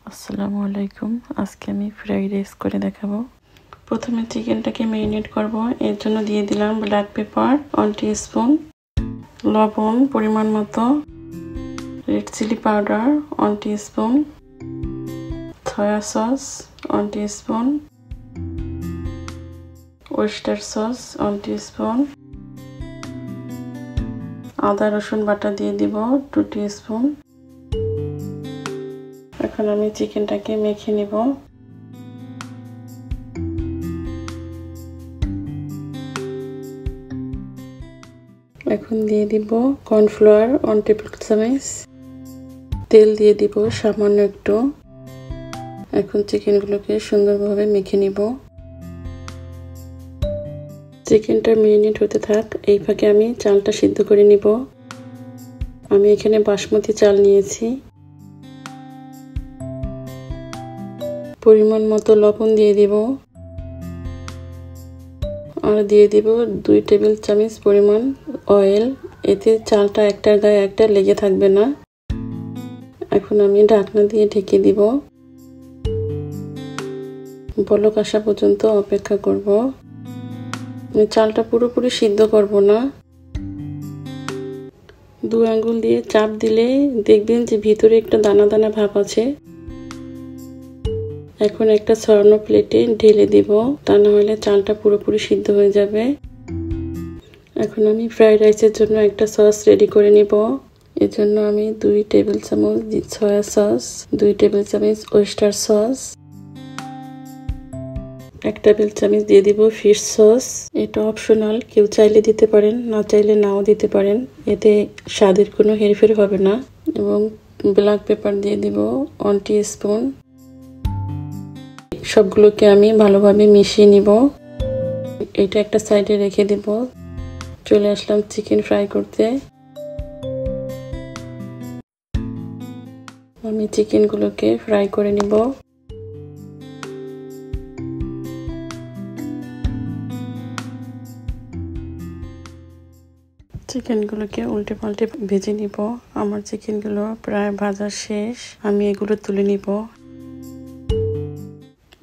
আসসালামু আলাইকুম। আজকে আমি ফ্রাইড রাইস করে দেখাবো। প্রথমে চিকেনটাকে ম্যারিনেট করব। এর জন্য দিয়ে দিলাম ব্ল্যাক পেপার 1 টিস্পুন, লবণ পরিমাণ মতো, red chilli powder 1 teaspoon, soy sauce 1 teaspoon, oyster sauce 1 teaspoon, আদা রসুন বাটা দিয়ে দিব 2 টিস্পুন। এখন আমি চিকেনটাকে মেখে নিব। এখন দিয়ে দিব কর্নফ্লাওয়ার 1 টেবিল চামচ, তেল দিয়ে দিব সামান্য একটু। এখন চিকেনগুলোকে সুন্দরভাবে মেখে নিব। চিকেনটা ম্যারিনেট হতে থাক, এই ফাঁকে আমি চালটা সিদ্ধ করে নিব। আমি এখানে বাসমতি চাল নিয়েছি। পরিমাণ মতো লবণ দিয়ে দিব আর দিয়ে দিব 2 টেবিল চামচ পরিমাণ অয়েল। এতে চালটা একটার গায়ে একটা লেগে থাকবে না। এখন আমি ঢাকনা দিয়ে ঢেকে দিব। বলক আসা পর্যন্ত অপেক্ষা করব। চালটা পুরোপুরি সিদ্ধ করব না। 2 আঙ্গুল দিয়ে চাপ দিলে দেখবেন যে ভিতরে একটা দানা দানা ভাব আছে। এখন একটা ছড়ানো প্লেটে ঢেলে দিব, তা না হলে চালটা পুরোপুরি সিদ্ধ হয়ে যাবে। এখন আমি ফ্রাইড রাইসের জন্য একটা সস রেডি করে নিব। এর জন্য আমি 2 টেবিল চামচ সয়া সস, 2 টেবিল চামচ ওয়েস্টার সস, 1 টেবিল চামচ দিয়ে দিব ফিশ সস। এটা অপশনাল, কেউ চাইলে দিতে পারেন, না চাইলে নাও দিতে পারেন। এতে স্বাদের কোনো হেরফের হবে না। এবং ব্ল্যাক পেপার দিয়ে দিব 1 টিস্পুন। সবগুলোকে আমি ভালোভাবে মিশিয়ে নিব। এটা একটা সাইডে রেখে দিব। চলে আসলাম চিকেন ফ্রাই করতে। আমি চিকেনগুলোকে ফ্রাই করে নিব। চিকেনগুলোকে উল্টে পাল্টে ভেজে নিব। আমার চিকেনগুলো প্রায় ভাজা শেষ, আমি এগুলো তুলে নিব।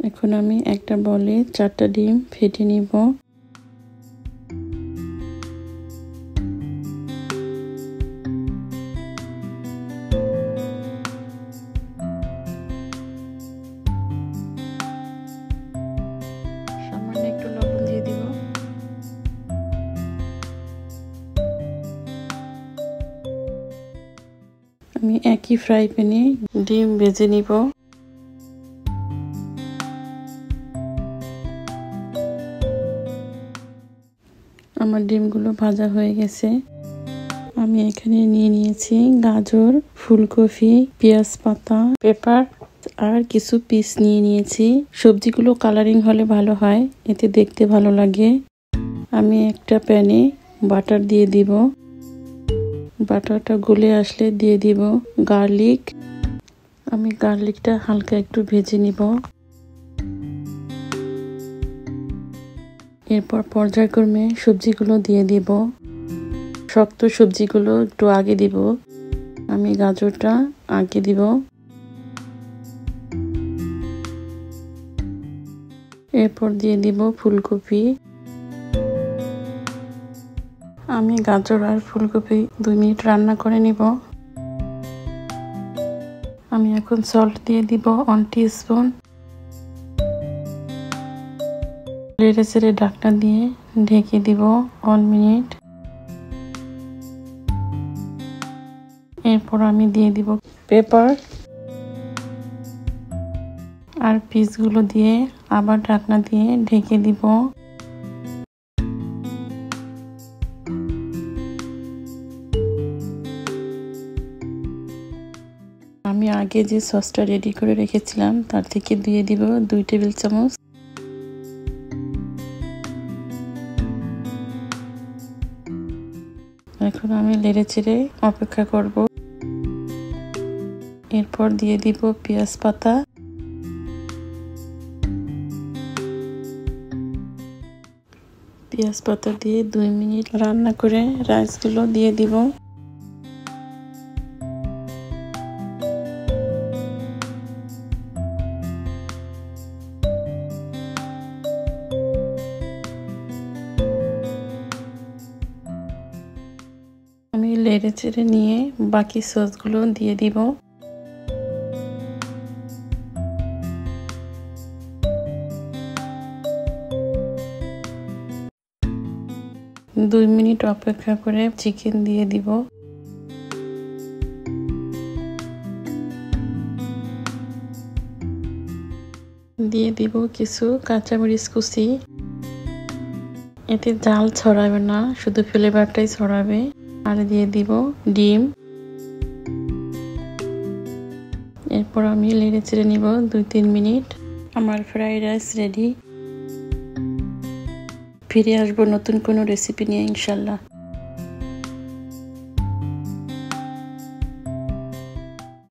এখন আমি একটা বলে 4টা ডিম ফেটে নিব। সামান্য একটু লবণ দিয়ে দিব। আমি একই ফ্রাই প্যানে ডিম ভেজে নিব। আমার ডিমগুলো ভাজা হয়ে গেছে। আমি এখানে নিয়ে নিয়েছি গাজর, ফুলকপি, পেঁয়াজ পাতা, পেপার আর কিছু পিস নিয়ে নিয়েছি। সবজিগুলো কালারিং হলে ভালো হয়, এতে দেখতে ভালো লাগে। আমি একটা প্যানে বাটার দিয়ে দিব। বাটারটা গলে আসলে দিয়ে দিব গার্লিক। আমি গার্লিকটা হালকা একটু ভেজে নিব। এরপর পর্যায়ক্রমে সবজিগুলো দিয়ে দিব। শক্ত সবজিগুলো একটু আগে দিব। আমি গাজরটা আগে দিব। এরপর দিয়ে দিব ফুলকপি। আমি গাজর আর ফুলকপি 2 মিনিট রান্না করে নিব। আমি এখন সল্ট দিয়ে দিব 1 টিস্পুন। নেড়ে চেড়ে ঢাকনা দিয়ে ঢেকে দিব 1 মিনিট। এরপর আমি দিয়ে দিব পেপার আর পিসগুলো দিয়ে আবার ঢাকনা দিয়ে ঢেকে দিব। আমি আগে যে সসটা রেডি করে রেখেছিলাম তার থেকে দিয়ে দিব 2 টেবিল চামচ। এখন আমি নেড়ে চেড়ে অপেক্ষা করব। এরপর দিয়ে দিব পেঁয়াজ পাতা। পেঁয়াজ পাতা দিয়ে 2 মিনিট রান্না করে রাইসগুলো দিয়ে দিব। নেড়ে চেড়ে নিয়ে বাকি সসগুলো দিয়ে দিব। দুই মিনিট অপেক্ষা করে চিকেন দিয়ে দিব। দিয়ে দিব কিছু কাঁচামরিচ কুচি। এতে জাল ছড়াবে না, শুধু ফ্লেভারটাই ছড়াবে। আর দিয়ে দিব ডিম। এরপর আমি নেড়ে চেড়ে নিব 2-3 মিনিট। আমার ফ্রাইড রাইস রেডি। ফিরে আসবো নতুন কোনো রেসিপি নিয়ে ইনশাল্লাহ।